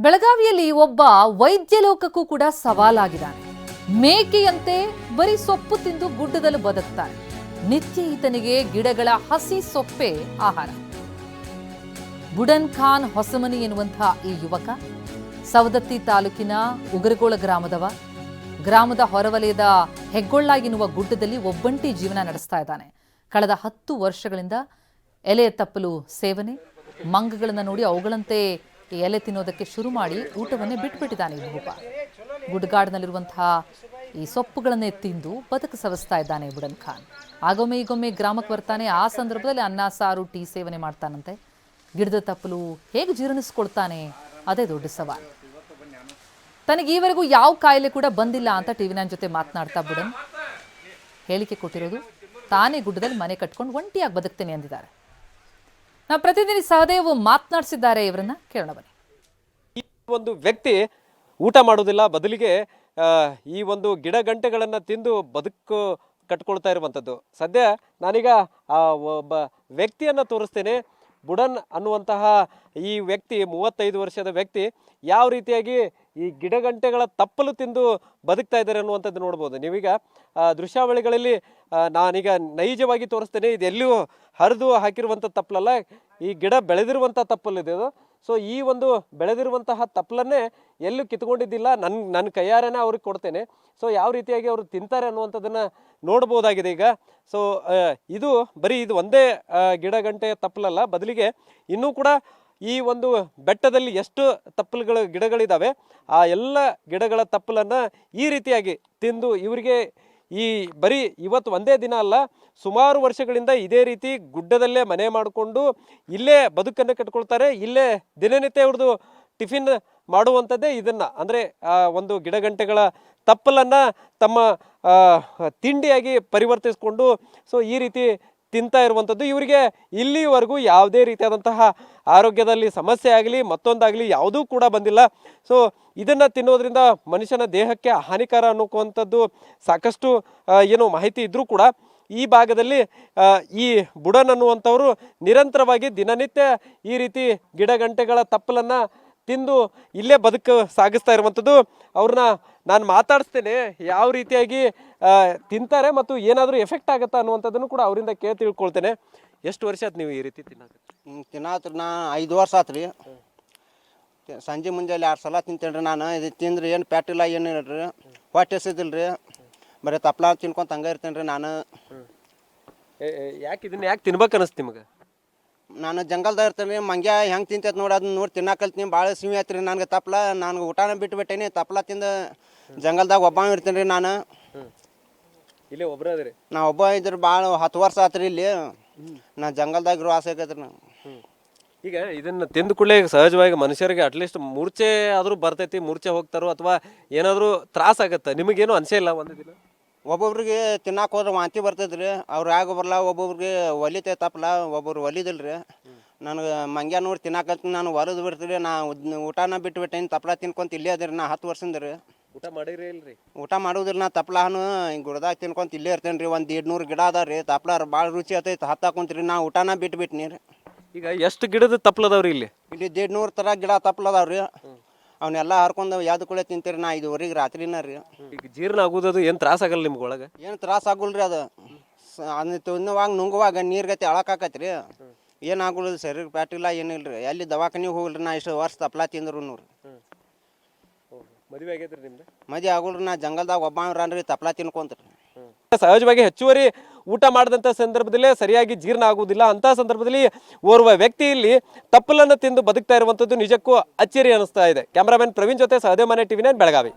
ಬೆಳಗಾವಿಯಲ್ಲಿ ಒಬ್ಬ ವೈದ್ಯ ಲೋಕಕ್ಕೂ ಕೂಡ ಸವಾಲಾಗಿದ್ದಾನೆ. ಮೇಕೆಯಂತೆ ಬರೀ ಸೊಪ್ಪು ತಿಂದು ಗುಡ್ಡದಲ್ಲಿ ಬದುಕ್ತಾನೆ. ನಿತ್ಯ ಈತನಿಗೆ ಗಿಡಗಳ ಹಸಿ ಸೊಪ್ಪೆ ಆಹಾರ. ಬುಡನ್ ಖಾನ್ ಹೊಸಮನಿ ಎನ್ನುವಂತಹ ಈ ಯುವಕ ಸವದತ್ತಿ ತಾಲೂಕಿನ ಉಗರಗೋಳ ಗ್ರಾಮದವ. ಗ್ರಾಮದ ಹೊರವಲಯದ ಹೆಗ್ಗೊಳ್ಳ ಎನ್ನುವ ಗುಡ್ಡದಲ್ಲಿ ಒಬ್ಬಂಟಿ ಜೀವನ ನಡೆಸ್ತಾ ಇದ್ದಾನೆ. ಕಳೆದ 10 ವರ್ಷಗಳಿಂದ ಎಲೆ ತಪ್ಪಲು ಸೇವನೆ, ಮಂಗಗಳನ್ನು ನೋಡಿ ಅವುಗಳಂತೆ ಎಲೆ ತಿನ್ನೋದಕ್ಕೆ ಶುರು ಮಾಡಿ ಊಟವನ್ನೇ ಬಿಟ್ಬಿಟ್ಟಿದ್ದಾನೆ. ಒಬ್ಬ ಗುಡ್ಗಾಡಿನಲ್ಲಿರುವಂತಹ ಈ ಸೊಪ್ಪುಗಳನ್ನೇ ತಿಂದು ಬದುಕು ಸವಿಸ್ತಾ ಇದ್ದಾನೆ ಬುಡನ್ ಖಾನ್. ಆಗೊಮ್ಮೆ ಈಗೊಮ್ಮೆ ಗ್ರಾಮಕ್ಕೆ ಬರ್ತಾನೆ. ಆ ಸಂದರ್ಭದಲ್ಲಿ ಅನ್ನ ಸಾರು ಟೀ ಸೇವನೆ ಮಾಡ್ತಾನಂತೆ. ಗಿಡದ ತಪ್ಪಲು ಹೇಗೆ ಜೀರ್ಣಿಸ್ಕೊಳ್ತಾನೆ ಅದೇ ದೊಡ್ಡ ಸವಾಲು. ತನಗೆ ಈವರೆಗೂ ಯಾವ ಕಾಯಿಲೆ ಕೂಡ ಬಂದಿಲ್ಲ ಅಂತ ಟಿವಿ9 ಜೊತೆ ಮಾತನಾಡ್ತಾ ಬುಡನ್ ಹೇಳಿಕೆ ಕೊಟ್ಟಿರೋದು. ತಾನೇ ಗುಡ್ಡದಲ್ಲಿ ಮನೆ ಕಟ್ಕೊಂಡು ಒಂಟಿಯಾಗಿ ಬದುಕ್ತೇನೆ ಅಂದಿದ್ದಾರೆ. ನಾವು ಪ್ರತಿನಿಧಿ ಸಹದೇವ್ ಮಾತನಾಡಿಸಿದ್ದಾರೆ. ಇವರನ್ನ ಕೇಳೋಣ ಬನ್ನಿ. ಈ ಒಂದು ವ್ಯಕ್ತಿ ಊಟ ಮಾಡೋದಿಲ್ಲ, ಬದಲಿಗೆ ಈ ಒಂದು ಗಿಡ ಗಂಟೆಗಳನ್ನು ತಿಂದು ಬದುಕು ಕಟ್ಕೊಳ್ತಾ ಇರುವಂಥದ್ದು. ಸದ್ಯ ನಾನೀಗ ಒಬ್ಬ ವ್ಯಕ್ತಿಯನ್ನು ತೋರಿಸ್ತೇನೆ. ಬುಡನ್ ಅನ್ನುವಂತಹ ಈ ವ್ಯಕ್ತಿ 35 ವರ್ಷದ ವ್ಯಕ್ತಿ ಯಾವ ರೀತಿಯಾಗಿ ಈ ಗಿಡಗಂಟೆಗಳ ತಪ್ಪಲು ತಿಂದು ಬದುಕ್ತಾ ಇದ್ದಾರೆ ಅನ್ನುವಂಥದ್ದು ನೋಡ್ಬೋದು ನೀವೀಗ ದೃಶ್ಯಾವಳಿಗಳಲ್ಲಿ. ನಾನೀಗ ನೈಜವಾಗಿ ತೋರಿಸ್ತೇನೆ. ಇದು ಎಲ್ಲೂ ಹರಿದು ಹಾಕಿರುವಂಥ ತಪ್ಪಲಲ್ಲ, ಈ ಗಿಡ ಬೆಳೆದಿರುವಂಥ ತಪ್ಪಲಿದೆ ಅದು. ಸೊ ಈ ಒಂದು ಬೆಳೆದಿರುವಂತಹ ತಪ್ಪಲನ್ನೇ ಎಲ್ಲೂ ಕಿತ್ಕೊಂಡಿದ್ದಿಲ್ಲ. ನನ್ನ ಕೈಯಾರನೇ ಅವ್ರಿಗೆ ಕೊಡ್ತೇನೆ. ಸೊ ಯಾವ ರೀತಿಯಾಗಿ ಅವರು ತಿಂತಾರೆ ಅನ್ನುವಂಥದ್ದನ್ನು ನೋಡ್ಬೋದಾಗಿದೆ ಈಗ. ಸೊ ಇದು ಬರೀ ಇದು ಒಂದೇ ಗಿಡಗಂಟೆ ತಪ್ಪಲಲ್ಲ, ಬದಲಿಗೆ ಇನ್ನೂ ಕೂಡ ಈ ಒಂದು ಬೆಟ್ಟದಲ್ಲಿ ಎಷ್ಟು ಗಿಡಗಳಿದ್ದಾವೆ ಆ ಎಲ್ಲ ಗಿಡಗಳ ತಪ್ಪಲನ್ನು ಈ ರೀತಿಯಾಗಿ ತಿಂದು ಇವರಿಗೆ ಈ ಬರೀ ಇವತ್ತು ಒಂದೇ ದಿನ ಅಲ್ಲ, ಸುಮಾರು ವರ್ಷಗಳಿಂದ ಇದೇ ರೀತಿ ಗುಡ್ಡದಲ್ಲೇ ಮನೆ ಮಾಡಿಕೊಂಡು ಇಲ್ಲೇ ಬದುಕನ್ನು ಕಟ್ಕೊಳ್ತಾರೆ. ಇಲ್ಲೇ ದಿನನಿತ್ಯ ಇವ್ರದ್ದು ಟಿಫಿನ್ ಮಾಡುವಂಥದ್ದೇ ಇದನ್ನು, ಅಂದರೆ ಒಂದು ಗಿಡಗಂಟೆಗಳ ತಪ್ಪಲನ್ನು ತಮ್ಮ ತಿಂಡಿಯಾಗಿ ಪರಿವರ್ತಿಸ್ಕೊಂಡು ಸೊ ಈ ರೀತಿ ತಿಂತಾ ಇರುವಂಥದ್ದು. ಇವರಿಗೆ ಇಲ್ಲಿವರೆಗೂ ಯಾವುದೇ ರೀತಿಯಾದಂತಹ ಆರೋಗ್ಯದಲ್ಲಿ ಸಮಸ್ಯೆ ಆಗಲಿ ಮತ್ತೊಂದಾಗಲಿ ಯಾವುದೂ ಕೂಡ ಬಂದಿಲ್ಲ. ಸೊ ಇದನ್ನು ತಿನ್ನೋದ್ರಿಂದ ಮನುಷ್ಯನ ದೇಹಕ್ಕೆ ಹಾನಿಕರ ಅನ್ನೋಕ್ಕುವಂಥದ್ದು ಸಾಕಷ್ಟು ಏನು ಮಾಹಿತಿ ಇದ್ದರೂ ಕೂಡ ಈ ಭಾಗದಲ್ಲಿ ಈ ಬುಡನ್ ಅನ್ನುವಂಥವರು ನಿರಂತರವಾಗಿ ದಿನನಿತ್ಯ ಈ ರೀತಿ ಗಿಡಗಂಟೆಗಳ ತಪ್ಪಲನ್ನು ತಿಂದು ಇಲ್ಲೇ ಬದುಕು ಸಾಗಿಸ್ತಾ ಇರುವಂಥದ್ದು. ಅವ್ರನ್ನ ನಾನು ಮಾತಾಡಿಸ್ತೇನೆ, ಯಾವ ರೀತಿಯಾಗಿ ತಿಂತಾರೆ ಮತ್ತು ಏನಾದರೂ ಎಫೆಕ್ಟ್ ಆಗುತ್ತಾ ಅನ್ನುವಂಥದ್ದನ್ನು ಕೂಡ ಅವರಿಂದ ತಿಳ್ಕೊಳ್ತೇನೆ. ಎಷ್ಟು ವರ್ಷ ಆಯ್ತು ನೀವು ಈ ರೀತಿ ತಿನ್ನತ್ರಿ? ನಾ 5 ವರ್ಷ ಆತ್ರಿ. ಸಂಜೆ ಮುಂಜಾನೆ 2 ಸಲ ತಿಂತೇನೆ ರೀ. ನಾನು ಇದು ತಿಂದ್ರೆ ಏನು ಪ್ಯಾಟಿಲ್ಲ, ಏನು ಇಲ್ರಿ, ಹೊಟ್ಟೆ ಎಸಿದಿಲ್ಲ ರೀ. ಬರೀ ತಪ್ಪಲ ತಿನ್ಕೊಂತ ಹಂಗೆ ಇರ್ತೇನೆ ರೀ ನಾನು. ಯಾಕೆ ಇದನ್ನ ಯಾಕೆ ತಿನ್ಬೇಕು ಅನಿಸ್ತು ನಿಮಗೆ? ನಾನು ಜಂಗಲ್ದಾಗ ಇರ್ತೇನೆ ರೀ. ಮಂಗ್ಯ ಹೆಂಗೆ ತಿಂತೈತೆ ನೋಡಿ ಅದನ್ನ ನೋಡಿ ತಿನ್ನಕಲ್ತೀನಿ. ಭಾಳ ಸಿಮಿ ಆಯ್ತು ರೀ ನನಗೆ ತಪ್ಪಲ. ನನಗೆ ಊಟನ ಬಿಟ್ಟುಬಿಟ್ಟೇನಿ. ತಪ್ಪಲ ತಿಂದು ಜಂಗಲ್ದಾಗ ಒಬ್ಬ ಇರ್ತೇನೆ ರೀ ನಾನು. ಇಲ್ಲೇ ಒಬ್ಬರ ಅದ್ರಿ? ನಾ ಒಬ್ಬ ಇದ್ರೆ ಭಾಳ 10 ವರ್ಷ ಆತ್ರಿ ಇಲ್ಲಿ. ನಾ ಜಂಗಲ್ದಾಗ ಇರೋ ಆಸೆ ಆಗೈತ್ರಿ ನಾವು. ಈಗ ಇದನ್ನು ತಿಂದು ಕೂಡಲೇ ಸಹಜವಾಗಿ ಮನುಷ್ಯರಿಗೆ ಅಟ್ಲೀಸ್ಟ್ ಮೂರ್ಛೆ ಆದರೂ ಬರ್ತೈತಿ, ಮೂರ್ಛೆ ಹೋಗ್ತಾರೋ ಅಥವಾ ಏನಾದರೂ ತ್ರಾಸ ಆಗತ್ತೆ. ನಿಮಗೇನು ಅನಿಸೇ ಇಲ್ಲ ಒಂದು ದಿನ? ಒಬ್ಬೊಬ್ರಿಗೆ ತಿನ್ನಾಕ ಹೋದ್ರೆ ವಾಂತಿ ಬರ್ತೈತೆ ರೀ. ಅವ್ರು ಯಾಕೆ ಬರಲ್ಲ, ಒಬ್ಬೊಬ್ರಿಗೆ ಒಲಿತೈ ತಪ್ಪಲ, ಒಬ್ಬರು ಒಲಿದಿಲ್ಲ ರೀ. ನನಗೆ ಮಂಗ್ಯ ನೋಡಿ ತಿನ್ನಾಕಲ್ತೀನಿ. ನಾನು ಹೊರದು ಬಿಡ್ತೀರಿ. ನಾ ಊಟನ ಬಿಟ್ಟುಬಿಟ್ಟೇನಿ. ತಪ್ಪಲ ತಿನ್ಕೊಂತ ಇಲ್ಲೇ ಅದ್ರಿ. ನಾ 10 ವರ್ಷದಿಂದ ರೀ. ಊಟ ಮಾಡಿರಿ ಇಲ್ರಿ? ಊಟ ಮಾಡೋದಿಲ್ಲ. ನಾ ತಪ್ಪಲಾನು ಹಿಂಗೆ ಗುಡ್ದಾಗ ತಿನ್ಕೊಂತ ಇಲ್ಲೇ ಇರ್ತೇನೆ ರೀ. ಒಂದು 200 ಗಿಡ ಅದಾವ ರೀ. ತಪ್ಪಲ ಭಾಳ ರುಚಿ ಆತೈತೆ. ಹತ್ತಾಕೊಂತೀರಿ. ನಾ ಊಟನ ಬಿಟ್ಬಿಟ್ನಿ ರೀ. ಈಗ ಎಷ್ಟು ಗಿಡದ ತಪ್ಪಲದವ್ರಿ ಇಲ್ಲಿ? ಇಲ್ಲಿ 150 ಥರ ಗಿಡ ತಪ್ಪಲ ಅದಾವ ರೀ. ಅವನ್ನೆಲ್ಲ ಹರ್ಕೊಂಡು ಯಾವ್ದು ಕೂಡ ತಿಂತೀರಿ. ನಾ 5:30 ರಾತ್ರಿನ ರೀ. ಈಗ ಜೀರ್ಣ ಆಗೋದು ಏನು ತ್ರಾಸ ಆಗಲ್ಲ ನಿಮ್ಗೆ ಒಳಗೆ? ಏನು ತ್ರಾಸ ಆಗುಲ್ರಿ. ಅದು ಅದನ್ನ ತಿನ್ನುವಾಗ ನುಂಗುವಾಗ ನೀರ್ಗತಿ ಅಳಕಾಕತ್ರಿ ರೀ. ಏನು ಆಗುಲ್ಲ. ಶರೀರ ಪ್ಯಾಟಿಲ್ಲ, ಏನಿಲ್ಲ ರೀ. ಎಲ್ಲಿ ದವಾಖಾನಿಗೆ ಹೋಗಲ್ರಿ. ನಾ ಇಷ್ಟು ವರ್ಷ ತಪ್ಪಲ ತಿಂದ್ರು ರೀ. ಮದುವೆ ಆಗೈತ್ರಿ ನಿಮ್ದು? ಮದುವೆ ಆಗುಲ್ರಿ. ನಾ ಜಂಗಲ್ದಾಗ ಒಬ್ಬ ರನ್ರಿ ತಪ್ಪಲ ತಿನ್ಕೊಂತ್ರಿ. ಸಹಜವಾಗಿ ಹೆಚ್ಚುವರಿ ಊಟ ಮಾಡಿದಂಥ ಸಂದರ್ಭದಲ್ಲೇ ಸರಿಯಾಗಿ ಜೀರ್ಣ ಆಗುವುದಿಲ್ಲ. ಅಂತಹ ಸಂದರ್ಭದಲ್ಲಿ ಓರ್ವ ವ್ಯಕ್ತಿ ಇಲ್ಲಿ ತಪ್ಪಲನ್ನು ತಿಂದು ಬದುಕ್ತಾ ಇರುವಂಥದ್ದು ನಿಜಕ್ಕೂ ಅಚ್ಚರಿ ಅನಿಸ್ತಾ ಇದೆ. ಕ್ಯಾಮ್ರಾಮನ್ ಪ್ರವೀಣ್ ಜೊತೆ ಸಹದೇವ್ ಮನೆ ಟಿವಿ9 ಬೆಳಗಾವಿ.